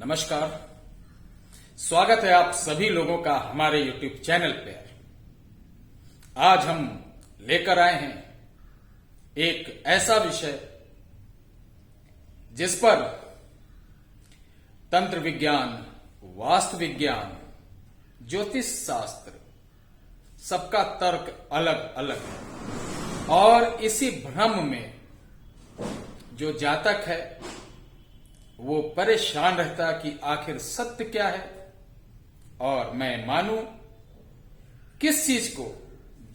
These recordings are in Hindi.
नमस्कार। स्वागत है आप सभी लोगों का हमारे YouTube चैनल पर। आज हम लेकर आए हैं एक ऐसा विषय जिस पर तंत्र विज्ञान, वास्तु विज्ञान, ज्योतिष शास्त्र सबका तर्क अलग अलग है और इसी भ्रम में जो जातक है वो परेशान रहता कि आखिर सत्य क्या है और मैं मानूं किस चीज को,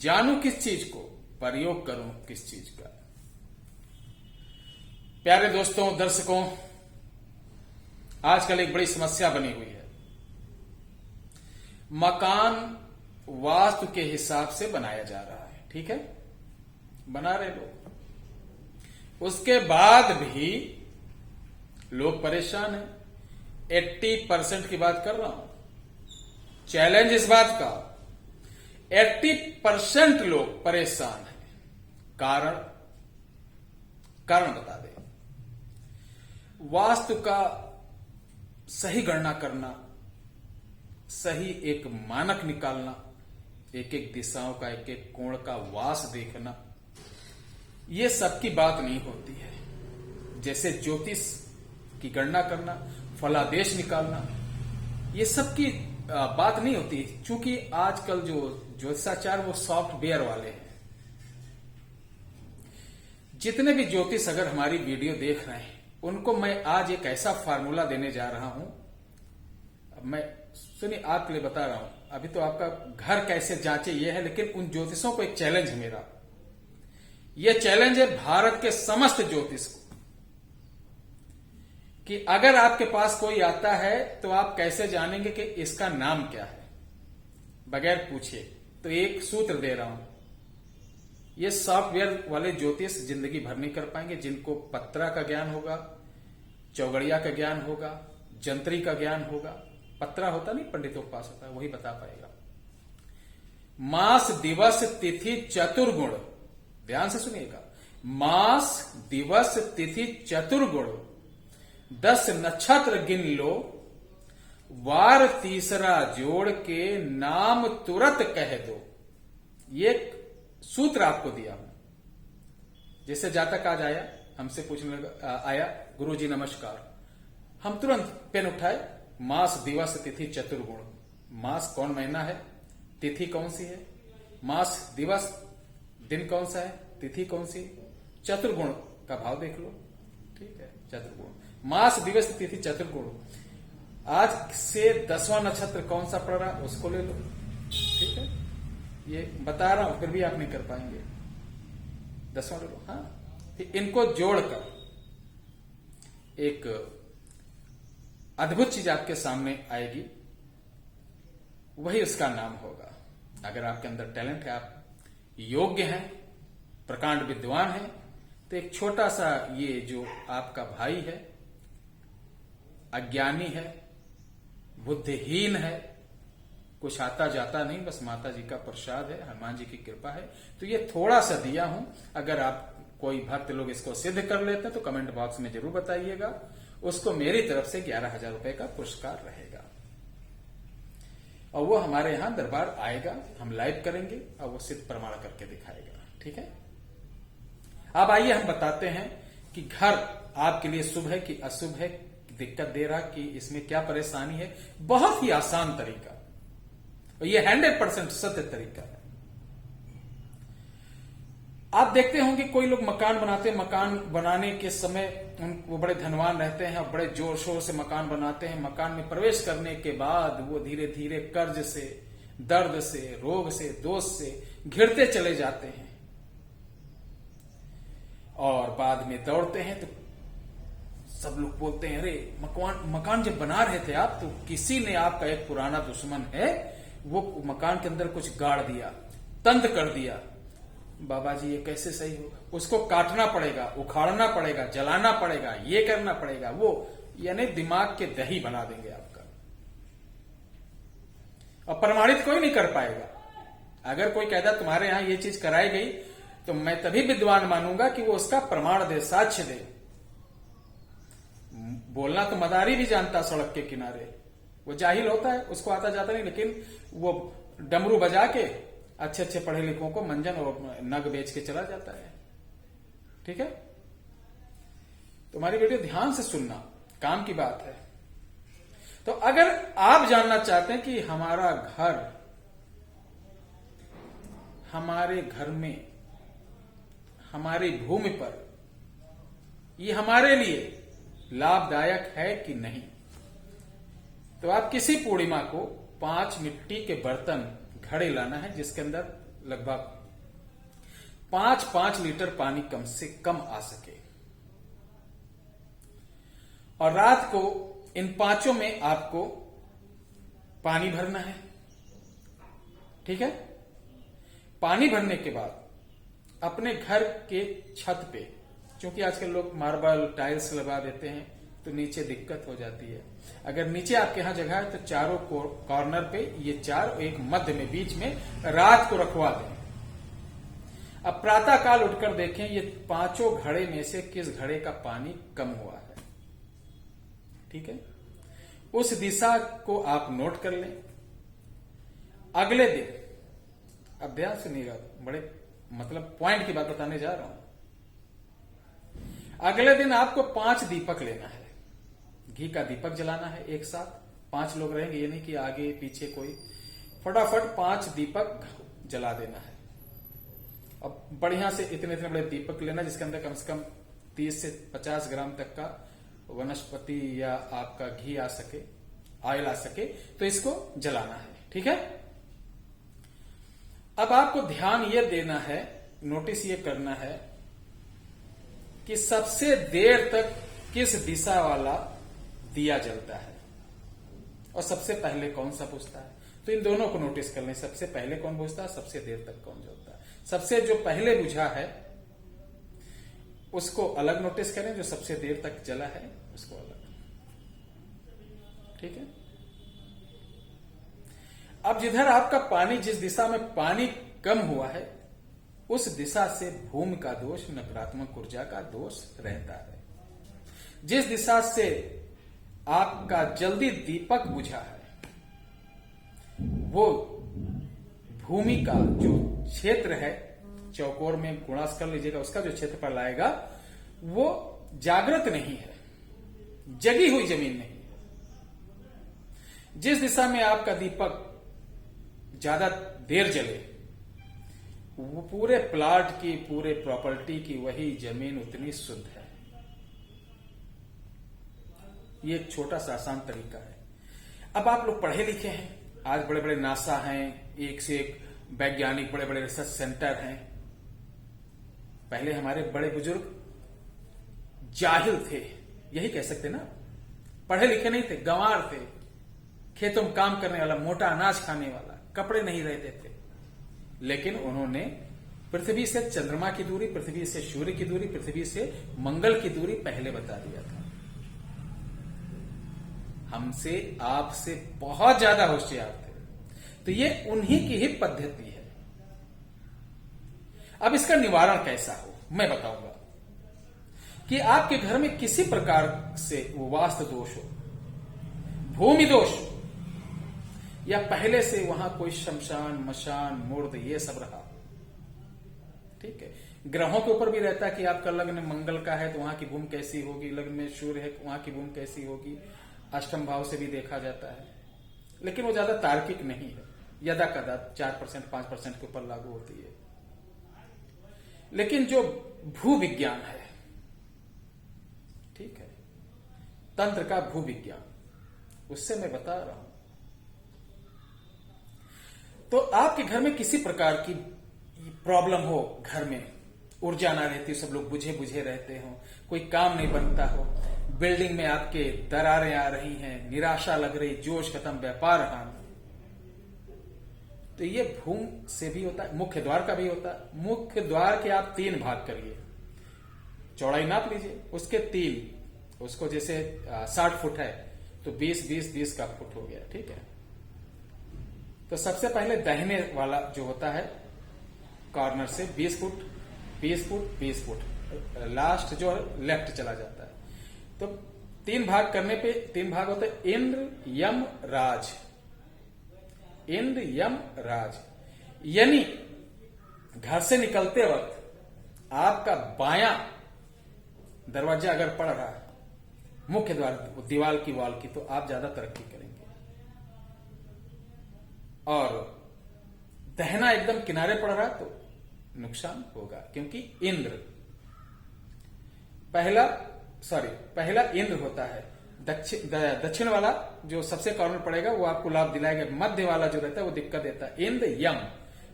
जानूं किस चीज को, प्रयोग करूं किस चीज का। प्यारे दोस्तों, दर्शकों, आजकल एक बड़ी समस्या बनी हुई है। मकान वास्तु के हिसाब से बनाया जा रहा है, ठीक है, बना रहे लोग। उसके बाद भी लोग परेशान हैं। 80% की बात कर रहा हूं। चैलेंज इस बात का, 80% लोग परेशान हैं। कारण बता दें। वास्तु का सही गणना करना, सही एक मानक निकालना, एक एक दिशाओं का, एक एक कोण का वास देखना, यह सबकी बात नहीं होती है। जैसे ज्योतिष की गणना करना, फलादेश निकालना, ये सबकी बात नहीं होती, क्योंकि आजकल जो ज्योतिषाचार वो सॉफ्टवेयर वाले हैं। जितने भी ज्योतिष अगर हमारी वीडियो देख रहे हैं उनको मैं आज एक ऐसा फार्मूला देने जा रहा हूं। मैं सुनिए, आपके लिए बता रहा हूं। अभी तो आपका घर कैसे जांचे ये है, लेकिन उन ज्योतिषों को एक चैलेंज है मेरा। यह चैलेंज है भारत के समस्त ज्योतिष को कि अगर आपके पास कोई आता है तो आप कैसे जानेंगे कि इसका नाम क्या है, बगैर पूछे। तो एक सूत्र दे रहा हूं। ये सॉफ्टवेयर वाले ज्योतिष जिंदगी भर नहीं कर पाएंगे। जिनको पत्रा का ज्ञान होगा, चौगड़िया का ज्ञान होगा, जंत्री का ज्ञान होगा। पत्रा होता नहीं, पंडितों के पास होता है, वही बता पाएगा। मास, दिवस, तिथि, चतुर्गुण, ध्यान से सुनिएगा। मास, दिवस, तिथि, चतुर्गुण, 10 नक्षत्र गिन लो, वार तीसरा जोड़ के नाम तुरंत कह दो। ये सूत्र आपको दिया हूं। जैसे जातक आज आया, हमसे पूछने आया, गुरुजी नमस्कार, हम तुरंत पेन उठाए, मास, दिवस, तिथि, चतुर्गुण। मास कौन महीना है, तिथि कौन सी है, मास दिवस दिन कौन सा है, तिथि कौन सी, चतुर्गुण का भाव देख लो, ठीक है। चतुर्गुण, मास, दिवस, तिथि, चतुर्गुण। आज से 10वां नक्षत्र कौन सा पड़ रहा है उसको ले लो, ठीक है। ये बता रहा हूं, फिर भी आप नहीं कर पाएंगे। 10वां ले लो, हाँ। फिर इनको जोड़कर एक अद्भुत चीज आपके सामने आएगी, वही उसका नाम होगा। अगर आपके अंदर टैलेंट है, आप योग्य हैं, प्रकांड विद्वान हैं, तो एक छोटा सा ये जो आपका भाई है, अज्ञानी है, बुद्धिहीन है, कुछ आता जाता नहीं, बस माता जी का प्रसाद है, हनुमान जी की कृपा है, तो ये थोड़ा सा दिया हूं। अगर आप कोई भक्त लोग इसको सिद्ध कर लेते हैं तो कमेंट बॉक्स में जरूर बताइएगा। उसको मेरी तरफ से 11,000 रुपए का पुरस्कार रहेगा और वो हमारे यहां दरबार आएगा, हम लाइव करेंगे और वो सिद्ध प्रमाण करके दिखाएगा, ठीक है। अब आइए हम बताते हैं कि घर आपके लिए शुभ है कि अशुभ है, दिक्कत दे रहा कि इसमें क्या परेशानी है। बहुत ही आसान तरीका और ये 100% सत्य तरीका है। आप देखते होंगे कोई लोग मकान बनाते हैं, मकान बनाने के समय वो बड़े धनवान रहते हैं और बड़े जोर शोर से मकान बनाते हैं। मकान में प्रवेश करने के बाद वो धीरे धीरे कर्ज से, दर्द से, रोग से, दोष से घिरते चले जाते हैं और बाद में दौड़ते हैं तो सब लोग बोलते हैं, अरे मकान जब बना रहे थे आप तो किसी ने, आपका एक पुराना दुश्मन है, वो मकान के अंदर कुछ गाड़ दिया, तंद कर दिया। बाबा जी ये कैसे सही होगा, उसको काटना पड़ेगा, उखाड़ना पड़ेगा, जलाना पड़ेगा, ये करना पड़ेगा, वो यानी दिमाग के दही बना देंगे आपका और प्रमाणित कोई नहीं कर पाएगा। अगर कोई कहता तुम्हारे यहां ये चीज कराई गई तो मैं तभी विद्वान मानूंगा कि वो उसका प्रमाण दे, साक्ष्य दे। बोलना तो मदारी भी जानता सड़क के किनारे, वो जाहिल होता है, उसको आता जाता नहीं, लेकिन वो डमरू बजा के अच्छे अच्छे पढ़े लिखों को मंजन और नग बेच के चला जाता है। ठीक है, तुम्हारी वीडियो ध्यान से सुनना, काम की बात है। तो अगर आप जानना चाहते हैं कि हमारा घर, हमारे घर में, हमारी भूमि पर ये हमारे लिए लाभदायक है कि नहीं, तो आप किसी पूर्णिमा को 5 मिट्टी के बर्तन, घड़े लाना है जिसके अंदर लगभग 5-5 लीटर पानी कम से कम आ सके, और रात को इन 5 में आपको पानी भरना है। ठीक है, पानी भरने के बाद अपने घर के छत पे, क्योंकि आजकल लोग मार्बल टाइल्स लगा देते हैं तो नीचे दिक्कत हो जाती है, अगर नीचे आपके यहां जगह है तो चारों कॉर्नर पे ये 4, एक मध्य में, बीच में रात को रखवा दें। अब प्रातः काल उठकर देखें ये 5 घड़े में से किस घड़े का पानी कम हुआ है। ठीक है, उस दिशा को आप नोट कर लें। अगले दिन, अब ध्यान सुनिएगा, बड़े मतलब पॉइंट की बात बताने जा रहा हूं। अगले दिन आपको 5 दीपक लेना है, घी का दीपक जलाना है एक साथ। 5 लोग रहेंगे, ये नहीं कि आगे पीछे कोई, फटाफट 5 दीपक जला देना है। अब बढ़िया से इतने इतने बड़े दीपक लेना जिसके अंदर कम से कम 30 से 50 ग्राम तक का वनस्पति या आपका घी आ सके, ऑयल आ सके, तो इसको जलाना है। ठीक है, अब आपको ध्यान यह देना है, नोटिस ये करना है कि सबसे देर तक किस दिशा वाला दिया जलता है और सबसे पहले कौन सा बुझता है। तो इन दोनों को नोटिस कर लें, सबसे पहले कौन बुझता है, सबसे देर तक कौन जलता है। सबसे जो पहले बुझा है उसको अलग नोटिस करें, जो सबसे देर तक जला है उसको अलग। ठीक है, अब जिधर आपका पानी, जिस दिशा में पानी कम हुआ है, उस दिशा से भूमि का दोष, नकारात्मक ऊर्जा का दोष रहता है। जिस दिशा से आपका जल्दी दीपक बुझा है, वो भूमि का जो क्षेत्र है, चौकोर में गुणास कर लीजिएगा, उसका जो क्षेत्रफल लाएगा वो जागृत नहीं है, जगी हुई जमीन नहीं है। जिस दिशा में आपका दीपक ज्यादा देर जले, वो पूरे प्लाट की, पूरे प्रॉपर्टी की वही जमीन उतनी शुद्ध है। ये एक छोटा सा आसान तरीका है। अब आप लोग पढ़े लिखे हैं, आज बड़े बड़े नासा हैं, एक से एक वैज्ञानिक बड़े बड़े रिसर्च सेंटर हैं। पहले हमारे बड़े बुजुर्ग जाहिल थे, यही कह सकते ना, पढ़े लिखे नहीं थे, गंवार थे, खेतों में काम करने वाला, मोटा अनाज खाने वाला, कपड़े नहीं रहते थे, लेकिन उन्होंने पृथ्वी से चंद्रमा की दूरी, पृथ्वी से सूर्य की दूरी, पृथ्वी से मंगल की दूरी पहले बता दिया था। हमसे, आपसे बहुत ज्यादा होशियार थे। तो ये उन्हीं की ही पद्धति है। अब इसका निवारण कैसा हो, मैं बताऊंगा कि आपके घर में किसी प्रकार से वो वास्तु दोष हो, भूमि दोष हो, या पहले से वहां कोई शमशान, मशान, मूर्त ये सब रहा। ठीक है, ग्रहों के ऊपर भी रहता है कि आपका लग्न मंगल का है तो वहां की भूमि कैसी होगी, लग्न में सूर्य है वहां की भूमि कैसी होगी, अष्टम भाव से भी देखा जाता है, लेकिन वो ज्यादा तार्किक नहीं है, यदा कदा 4% 5% के ऊपर लागू होती है। लेकिन जो भू विज्ञान है, ठीक है, तंत्र का भू विज्ञान, उससे मैं बता रहा हूं। तो आपके घर में किसी प्रकार की प्रॉब्लम हो, घर में ऊर्जा ना रहती, सब लोग बुझे बुझे रहते हो, कोई काम नहीं बनता हो, बिल्डिंग में आपके दरारें आ रही हैं, निराशा लग रही, जोश खत्म, व्यापार हानि, तो ये भूमि से भी होता है, मुख्य द्वार का भी होता है। मुख्य द्वार के आप 3 भाग करिए, चौड़ाई नाप लीजिए, उसके 3, उसको जैसे 60 फुट है तो 20-20-20 का फुट हो गया। ठीक है, तो सबसे पहले दाहिने वाला जो होता है कॉर्नर से 20 फुट 20 फुट 20 फुट, लास्ट जो लेफ्ट चला जाता है। तो तीन भाग करने पे तीन भाग होते हैं, इंद्र यम राज। इंद्र यम राज यानी घर से निकलते वक्त आपका बायां दरवाजा अगर पड़ रहा है मुख्य द्वार दीवार की वॉल की, तो आप ज्यादा तरक्की करेंगे। और दहना एकदम किनारे पड़ रहा है तो नुकसान होगा, क्योंकि इंद्र पहला इंद्र होता है। दक्षिण वाला जो सबसे कॉर्नर पड़ेगा वो आपको लाभ दिलाएगा, मध्य वाला जो रहता है वो दिक्कत देता है। इंद्र यम,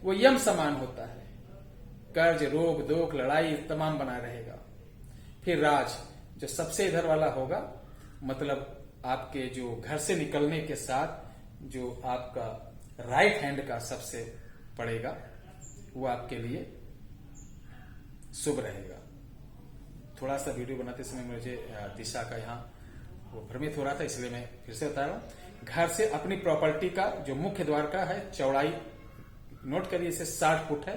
वो यम समान होता है, कर्ज रोग दोख लड़ाई तमाम बना रहेगा। फिर राज जो सबसे इधर वाला होगा, मतलब आपके जो घर से निकलने के साथ जो आपका राइट हैंड का सबसे पड़ेगा वो आपके लिए शुभ रहेगा। थोड़ा सा वीडियो बनाते समय मुझे दिशा का यहाँ वो भ्रमित हो रहा था, इसलिए मैं फिर से बता रहा हूं। घर से अपनी प्रॉपर्टी का जो मुख्य द्वार का है चौड़ाई नोट करिए, इसे 60 फुट है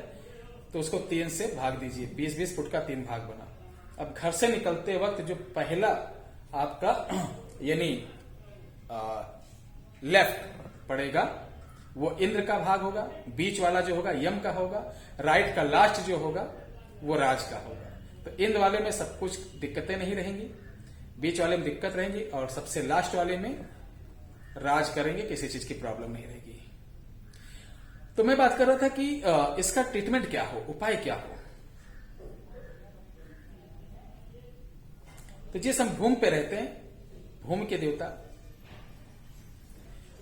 तो उसको 3 से भाग दीजिए, 20-20 फुट का 3 भाग बना। अब घर से निकलते वक्त जो पहला आपका यानी लेफ्ट पड़ेगा वो इंद्र का भाग होगा, बीच वाला जो होगा यम का होगा, राइट का लास्ट जो होगा वो राज का होगा। तो इंद्र वाले में सब कुछ दिक्कतें नहीं रहेंगी, बीच वाले में दिक्कत रहेंगी, और सबसे लास्ट वाले में राज करेंगे, किसी चीज की प्रॉब्लम नहीं रहेगी। तो मैं बात कर रहा था कि इसका ट्रीटमेंट क्या हो, उपाय क्या हो। तो जिस हम भूमि पे रहते हैं, भूमि के देवता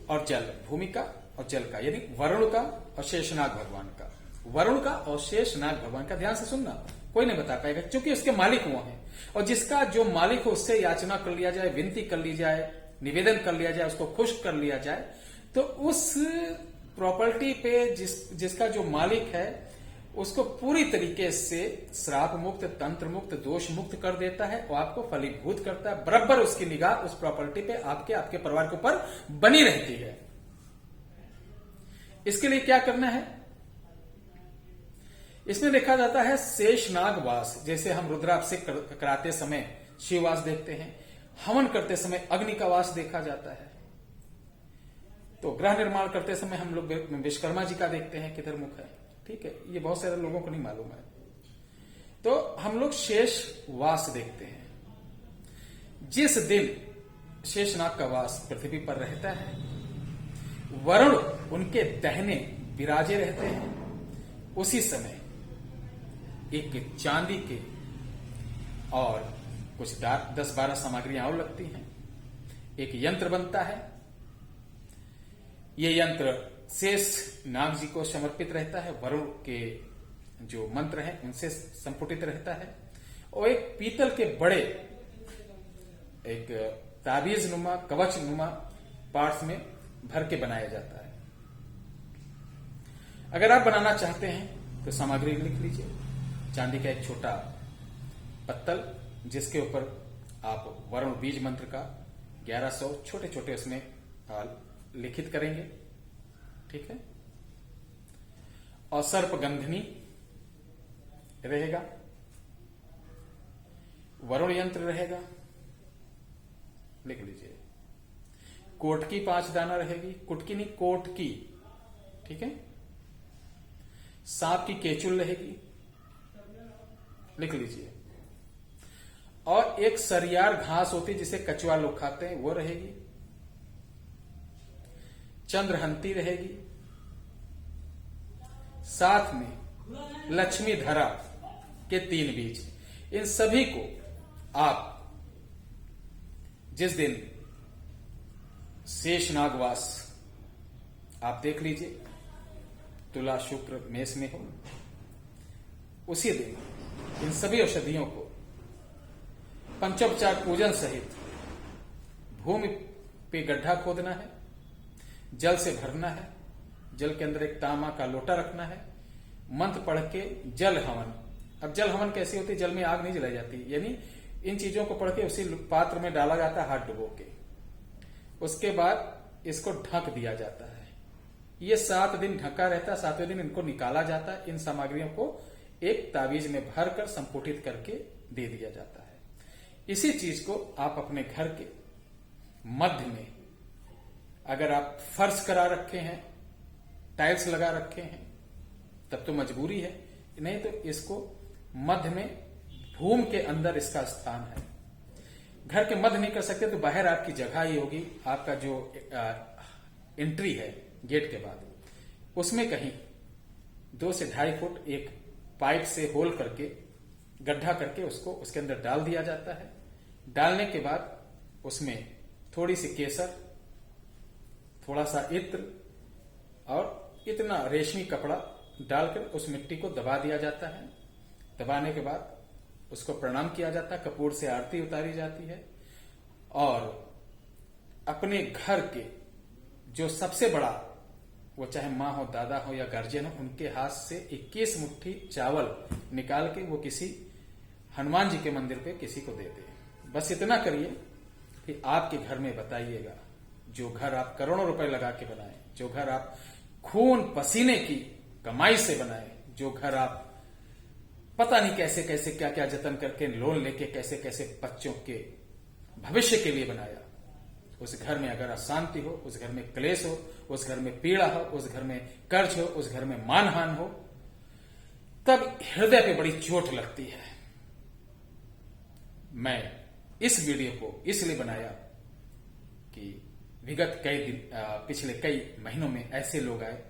और जल, भूमि का और जल का, यानी वरुण का और शेषनाग भगवान का। वरुण का और शेषनाग भगवान का ध्यान से सुनना, कोई नहीं बता पाएगा क्योंकि उसके मालिक वो हैं। और जिसका जो मालिक हो उससे याचना कर लिया जाए, विनती कर ली जाए, निवेदन कर लिया जाए, उसको खुश कर लिया जाए, तो उस प्रॉपर्टी पे जिसका जो मालिक है उसको पूरी तरीके से श्राप मुक्त, तंत्र मुक्त, दोष मुक्त कर देता है और आपको फलीभूत करता है। बराबर उसकी निगाह उस प्रॉपर्टी पे आपके परिवार के ऊपर बनी रहती है। इसके लिए क्या करना है, इसमें देखा जाता है शेषनाग वास। जैसे हम रुद्राभिषेक कराते समय शिववास देखते हैं, हवन करते समय अग्नि का वास देखा जाता है। तो ग्रह निर्माण करते समय हम लोग विश्वकर्मा जी का देखते हैं किधर मुख है, ठीक है, ये बहुत सारे लोगों को नहीं मालूम है। तो हम लोग शेष वास देखते हैं। जिस दिन शेषनाग का वास पृथ्वी पर रहता है, वरुण उनके दाहिने विराजे रहते हैं, उसी समय एक चांदी के और कुछ 10-12 सामग्रियां और लगती हैं। एक यंत्र बनता है, ये यंत्र शेष नाग जी को समर्पित रहता है, वरुण के जो मंत्र हैं उनसे संपुटित रहता है। और एक पीतल के बड़े एक ताबीज नुमा, कवच नुमा पार्ट्स में भर के बनाया जाता है। अगर आप बनाना चाहते हैं तो सामग्री लिख लीजिए। चांदी का एक छोटा पत्तल जिसके ऊपर आप वरुण बीज मंत्र का 1100 छोटे छोटे उसमें लिखित करेंगे, ठीक है। और सर्पगंधनी रहेगा, वरुण यंत्र रहेगा, लिख लीजिए। कोटकी 5 दाना रहेगी, कुटकी नहीं कोटकी, ठीक है। सांप की केचुल रहेगी, लिख लीजिए। और एक सरियार घास होती है जिसे कचुआ लोग खाते हैं, वो रहेगी। चंद्रहंती रहेगी, साथ में लक्ष्मी धरा के 3 बीज। इन सभी को आप जिस दिन शेषनागवास आप देख लीजिए, तुला शुक्र मेष में हो, उसी दिन इन सभी औषधियों को पंचोपचार पूजन सहित भूमि पे गड्ढा खोदना है, जल से भरना है, जल के अंदर एक तांबा का लोटा रखना है, मंत्र पढ़ के जल हवन। अब जल हवन कैसी होती है, जल में आग नहीं जलाई जाती, यानी इन चीजों को पढ़ के उसी पात्र में डाला जाता है हाथ डुबो के, उसके बाद इसको ढक दिया जाता है। ये 7 दिन ढका रहता है, 7वें दिन इनको निकाला जाता है। इन सामग्रियों को एक ताबीज में भरकर संपुटित करके दे दिया जाता है। इसी चीज को आप अपने घर के मध्य में, अगर आप फर्श करा रखे हैं, टाइल्स लगा रखे हैं, तब तो मजबूरी है, नहीं तो इसको मध्य में, भूमि के अंदर इसका स्थान है। घर के मध्य नहीं कर सकते तो बाहर आपकी जगह ही होगी, आपका जो एंट्री है गेट के बाद, उसमें कहीं 2 से 2.5 फुट एक पाइप से होल करके, गड्ढा करके उसको उसके अंदर डाल दिया जाता है। डालने के बाद उसमें थोड़ी सी केसर, थोड़ा सा इत्र और इतना रेशमी कपड़ा डालकर उस मिट्टी को दबा दिया जाता है। दबाने के बाद उसको प्रणाम किया जाता है, कपूर से आरती उतारी जाती है और अपने घर के जो सबसे बड़ा, वो चाहे माँ हो, दादा हो या गार्जियन हो, उनके हाथ से 21 मुट्ठी चावल निकाल के वो किसी हनुमान जी के मंदिर पे किसी को देते हैं। बस इतना करिए कि आपके घर में बताइएगा, जो घर आप करोड़ों रुपए लगा के बनाए, जो घर आप खून पसीने की कमाई से बनाए, जो घर आप पता नहीं कैसे कैसे क्या क्या जतन करके लोन लेके कैसे कैसे बच्चों के भविष्य के लिए बनाया, उस घर में अगर अशांति हो, उस घर में क्लेश हो, उस घर में पीड़ा हो, उस घर में कर्ज हो, उस घर में मानहान हो, तब हृदय पे बड़ी चोट लगती है। मैं इस वीडियो को इसलिए बनाया कि विगत कई दिन, पिछले कई महीनों में ऐसे लोग आए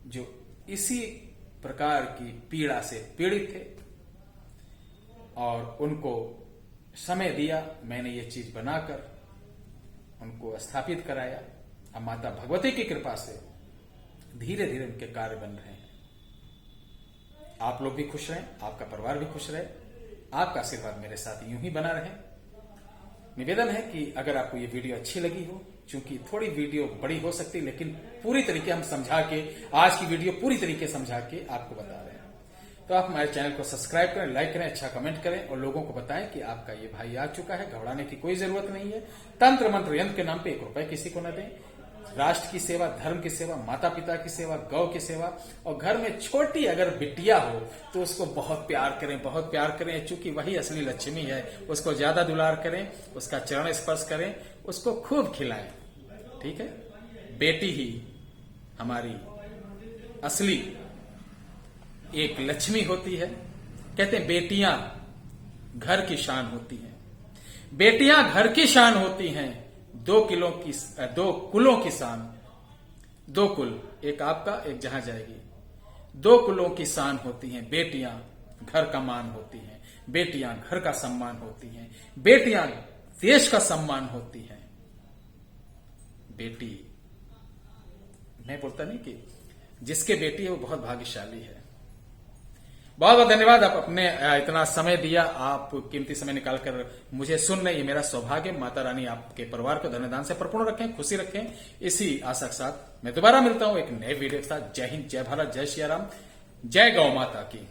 जो इसी प्रकार की पीड़ा से पीड़ित थे और उनको समय दिया। मैंने ये चीज बनाकर उनको स्थापित कराया। अब माता भगवती की कृपा से धीरे धीरे उनके कार्य बन रहे हैं। आप लोग भी खुश रहें, आपका परिवार भी खुश रहे, आपका आशीर्वाद मेरे साथ यूं ही बना रहे। निवेदन है कि अगर आपको ये वीडियो अच्छी लगी हो, चूंकि थोड़ी वीडियो बड़ी हो सकती है, लेकिन पूरी तरीके हम समझा के, आज की वीडियो पूरी तरीके समझा के आपको बता रहे हैं, तो आप हमारे चैनल को सब्सक्राइब करें, लाइक करें, अच्छा कमेंट करें और लोगों को बताएं कि आपका ये भाई आ चुका है। घबराने की कोई जरूरत नहीं है। तंत्र मंत्र यंत्र के नाम पे 1 रुपए किसी को न दें। राष्ट्र की सेवा, धर्म की सेवा, माता पिता की सेवा, गौ की सेवा, और घर में छोटी अगर बिटिया हो तो उसको बहुत प्यार करें, बहुत प्यार करें, चूंकि वही असली लक्ष्मी है। उसको ज्यादा दुलार करें, उसका चरण स्पर्श करें, उसको खूब खिलाएं। ठीक है, बेटी ही हमारी असली एक लक्ष्मी होती है। कहते हैं बेटियां घर की शान होती हैं, बेटियां घर की शान होती हैं। 2 कुलों की शान, 2 कुल, एक आपका एक जहां जाएगी, 2 कुलों की शान होती हैं। बेटियां घर का मान होती हैं, बेटियां घर का सम्मान होती हैं, बेटियां देश का सम्मान होती हैं। बेटी, मैं बोलता नहीं कि जिसके बेटी है वो बहुत भाग्यशाली है। बहुत बहुत धन्यवाद, आप अपने इतना समय दिया, आप कीमती समय निकालकर मुझे सुन रहे, ये मेरा सौभाग्य। माता रानी आपके परिवार को धन्यदान से परिपूर्ण रखें, खुशी रखें। इसी आशा के साथ मैं दोबारा मिलता हूं एक नए वीडियो के साथ। जय हिंद, जय भारत, जय श्री राम, जय गौ माता की।